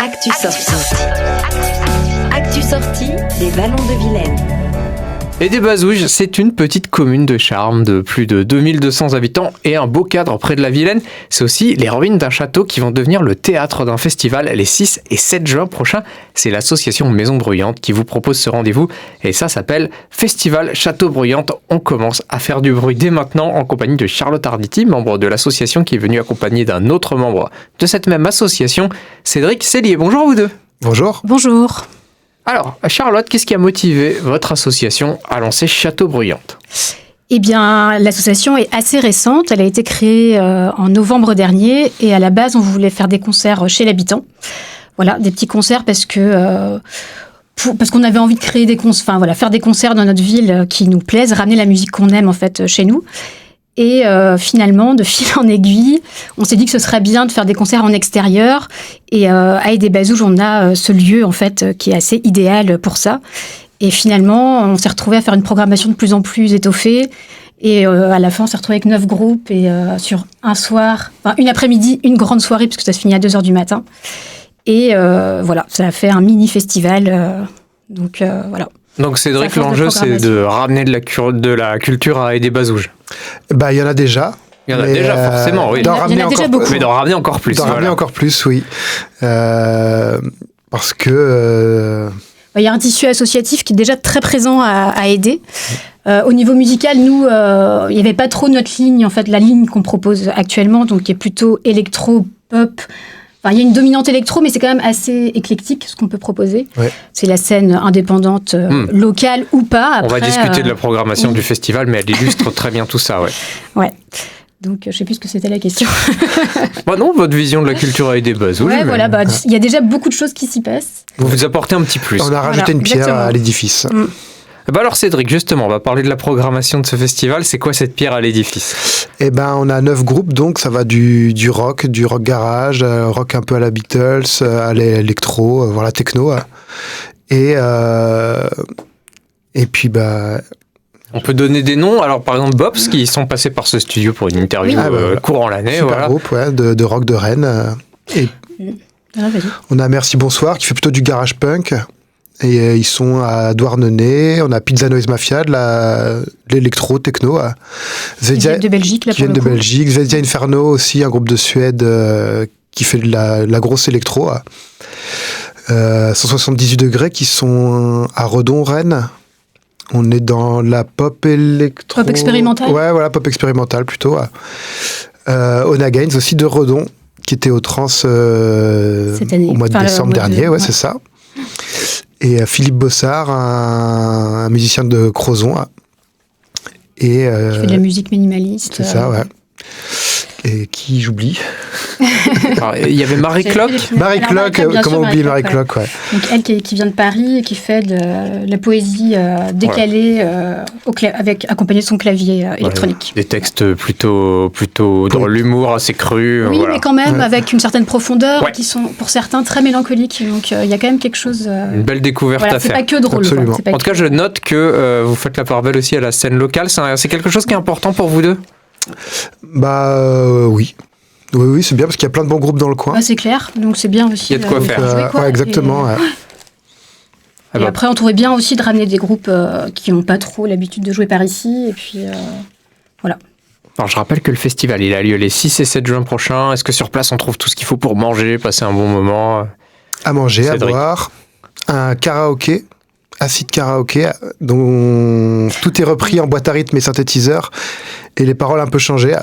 Actu sortie. Actu sortie des Vallons de Vilaine. Aidé-Bazouges, c'est une petite commune de charme de plus de 2200 habitants et un beau cadre près de la Vilaine. C'est aussi les ruines d'un château qui vont devenir le théâtre d'un festival les 6 et 7 juin prochains. C'est l'association Maison Bruyante qui vous propose ce rendez-vous et ça s'appelle Festival Château Bruyante. On commence à faire du bruit dès maintenant en compagnie de Charlotte Arditi, membre de l'association qui est venue accompagner d'un autre membre de cette même association, Cédric Cellier. Bonjour à vous deux. Bonjour. Bonjour. Alors, Charlotte, qu'est-ce qui a motivé votre association à lancer Château Bruyante ? Eh bien, l'association est assez récente. Elle a été créée en novembre dernier et à la base, on voulait faire des concerts chez l'habitant. Voilà, des petits concerts parce qu'on avait envie de créer faire des concerts dans notre ville qui nous plaisent, ramener la musique qu'on aime en fait chez nous. Et finalement, de fil en aiguille, on s'est dit que ce serait bien de faire des concerts en extérieur. Et à Aidé-Bazouges, on a ce lieu en fait qui est assez idéal pour ça. Et finalement, on s'est retrouvé à faire une programmation de plus en plus étoffée. Et à la fin, on s'est retrouvé avec 9 groupes et sur un soir, une après-midi, une grande soirée puisque ça se finit à 2h du matin. Et voilà, ça a fait un mini festival. Voilà. Donc Cédric, l'enjeu c'est de ramener de la culture à Aidé-Bazouges. Il y en a déjà. Il y en a déjà forcément, oui. Il y en a déjà beaucoup. Mais d'en ramener encore plus. Ramener encore plus, oui. Parce que... Il y a un tissu associatif qui est déjà très présent à Aidé. Au niveau musical, nous, il n'y avait pas trop notre ligne, en fait, la ligne qu'on propose actuellement, donc qui est plutôt électro-pop. Il y a une dominante électro, mais c'est quand même assez éclectique ce qu'on peut proposer. Ouais. C'est la scène indépendante, locale ou pas. Après, on va discuter de la programmation du festival, mais elle illustre très bien tout ça, ouais. Ouais. Donc, je ne sais plus ce que c'était la question. Non, votre vision de la culture à Aidé-Bazouges. Ouais, voilà, il y a déjà beaucoup de choses qui s'y passent. Vous apportez un petit plus. On a rajouté une pierre à l'édifice. Alors Cédric, justement, on va parler de la programmation de ce festival. C'est quoi cette pierre à l'édifice ? On a 9 groupes, donc ça va du rock garage, rock un peu à la Beatles, à l'électro, voilà, techno. Et puis, on peut donner des noms. Alors, par exemple, Bobs, qui sont passés par ce studio pour une interview courant l'année. Super groupe, de rock de Rennes. Et on a Merci Bonsoir, qui fait plutôt du garage punk. Et ils sont à Douarnenez, on a Pizza Noise Mafia, de l'électro, techno. Ils viennent de Belgique, là, qui viennent de Belgique. Zvezdia Inferno aussi, un groupe de Suède qui fait de la grosse électro. 178 degrés qui sont à Redon, Rennes. On est dans la pop électro. Pop expérimentale. Ouais, voilà, pop expérimentale plutôt. Ona Gaines aussi de Redon, qui était au Trans au mois de décembre dernier, c'est ça. Et Philippe Bossard, un musicien de Crozon. Qui fait de la musique minimaliste. C'est ça, ouais. Et qui j'oublie. Il y avait Marie Clock. Marie Clock, comment oublier Marie Clock, ouais. Donc elle qui vient de Paris et qui fait de la poésie décalée accompagnée de son clavier électronique. Des textes plutôt dans l'humour assez cru. Oui, mais quand même avec une certaine profondeur qui sont pour certains très mélancoliques. Donc il y a quand même quelque chose. Une belle découverte à faire. C'est pas que drôle. Absolument. En tout cas, je note que vous faites la part belle aussi à la scène locale. C'est quelque chose qui est important pour vous deux ? Oui. Oui, c'est bien parce qu'il y a plein de bons groupes dans le coin. C'est clair, donc c'est bien aussi. Il y a de quoi faire. Ouais, exactement. Et après, on trouvait bien aussi de ramener des groupes qui n'ont pas trop l'habitude de jouer par ici. Et puis, voilà. Alors, je rappelle que le festival, il a lieu les 6 et 7 juin prochains. Est-ce que sur place, on trouve tout ce qu'il faut pour manger, passer un bon moment ? À manger, Cédric. À boire, un karaoké. Acid karaoké, dont tout est repris en boîte à rythme et synthétiseur, et les paroles un peu changées.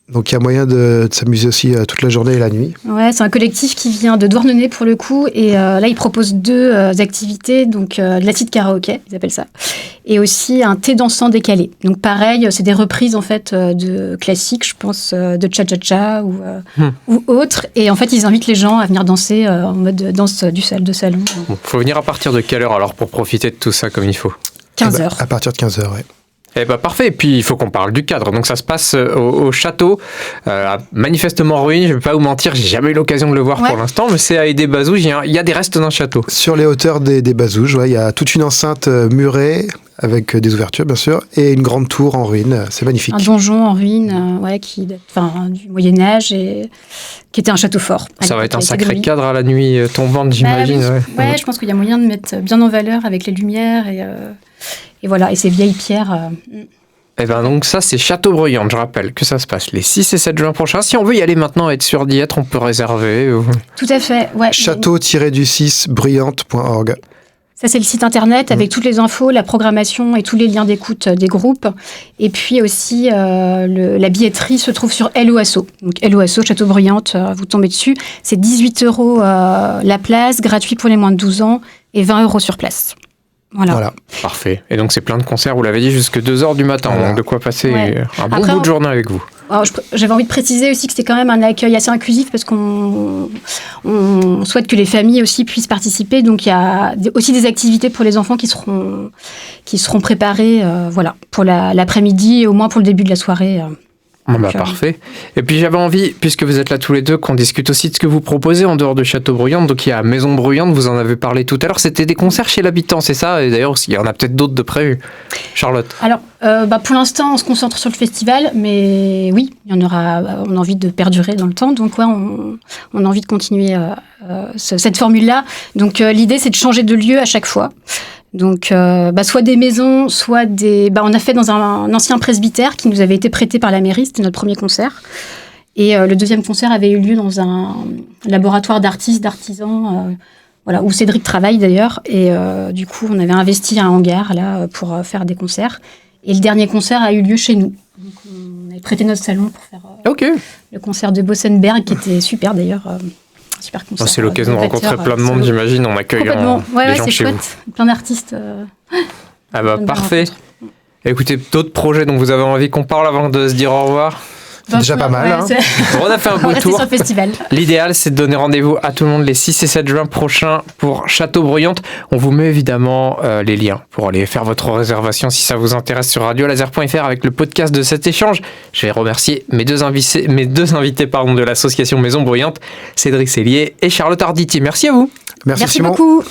Donc il y a moyen de s'amuser aussi toute la journée et la nuit. Ouais, c'est un collectif qui vient de Douarnenez pour le coup, et là ils proposent 2 activités, donc de l'acid karaoké, ils appellent ça, et aussi un thé dansant décalé. Donc pareil, c'est des reprises en fait de classiques, je pense de cha-cha-cha ou autres, et en fait ils invitent les gens à venir danser en mode danse de salon. Bon, faut venir à partir de quelle heure alors pour profiter de tout ça comme il faut ? 15h. À partir de 15h, oui. Parfait, et puis il faut qu'on parle du cadre. Donc ça se passe au château, manifestement ruiné, je ne vais pas vous mentir, j'ai jamais eu l'occasion de le voir pour l'instant, mais c'est à Aidé-Bazouges, il y a des restes d'un château. Sur les hauteurs des Bazouges, il y a toute une enceinte murée avec des ouvertures bien sûr, et une grande tour en ruine, c'est magnifique. Un donjon en ruine, du Moyen-Âge, et qui était un château fort. Ça va être un sacré cadre à la nuit tombante, j'imagine. Je pense qu'il y a moyen de mettre bien en valeur avec les lumières et voilà, et ces vieilles pierres. Et bien donc ça c'est Châteaubriand, je rappelle que ça se passe les 6 et 7 juin prochains. Si on veut y aller maintenant, être sûr d'y être, on peut réserver. Tout à fait, ouais. Château-du-6bruyante.org. Ça, c'est le site internet avec toutes les infos, la programmation et tous les liens d'écoute des groupes. Et puis aussi, la billetterie se trouve sur LOASSO. Donc LOASSO, Châteaubriand, vous tombez dessus. C'est 18 € la place, gratuit pour les moins de 12 ans et 20 € sur place. Voilà. Parfait. Et donc, c'est plein de concerts, vous l'avez dit, jusque 2h du matin. Voilà. Donc, de quoi passer un bon Après, bout de journée avec vous. Alors, j'avais envie de préciser aussi que c'était quand même un accueil assez inclusif parce qu'on souhaite que les familles aussi puissent participer. Donc, il y a aussi des activités pour les enfants qui seront préparées pour l'après-midi et au moins pour le début de la soirée. Parfait. Et puis j'avais envie, puisque vous êtes là tous les deux, qu'on discute aussi de ce que vous proposez en dehors de Châteaubriand. Donc il y a Maison Bruyante, vous en avez parlé tout à l'heure, c'était des concerts chez l'habitant, c'est ça? Et d'ailleurs, il y en a peut-être d'autres de prévus. Charlotte? Alors, pour l'instant, on se concentre sur le festival, mais oui, il y en aura, on a envie de perdurer dans le temps. Donc on a envie de continuer cette formule-là. Donc l'idée, c'est de changer de lieu à chaque fois. Donc, soit des maisons, soit des... on a fait dans un ancien presbytère qui nous avait été prêté par la mairie, c'était notre premier concert. Et le deuxième concert avait eu lieu dans un laboratoire d'artisans, où Cédric travaille d'ailleurs. Et du coup, on avait investi un hangar là pour faire des concerts. Et le dernier concert a eu lieu chez nous. Donc, on avait prêté notre salon pour faire le concert de Bossenberg, qui était super d'ailleurs. Super concert. C'est l'occasion de rencontrer plein de monde, j'imagine, en accueillant les gens c'est chez chouette. Plein d'artistes. Parfait. Écoutez, d'autres projets dont vous avez envie qu'on parle avant de se dire au revoir? C'est déjà pas mal. On a fait un beau tour. Sur le festival. L'idéal, c'est de donner rendez-vous à tout le monde les 6 et 7 juin prochains pour Châteaubriand. On vous met évidemment les liens pour aller faire votre réservation si ça vous intéresse sur radiolaser.fr avec le podcast de cet échange. Je vais remercier mes deux invités de l'association Maison Bruyante, Cédric Sellier et Charlotte Arditi. Merci à vous. Merci Simon. beaucoup.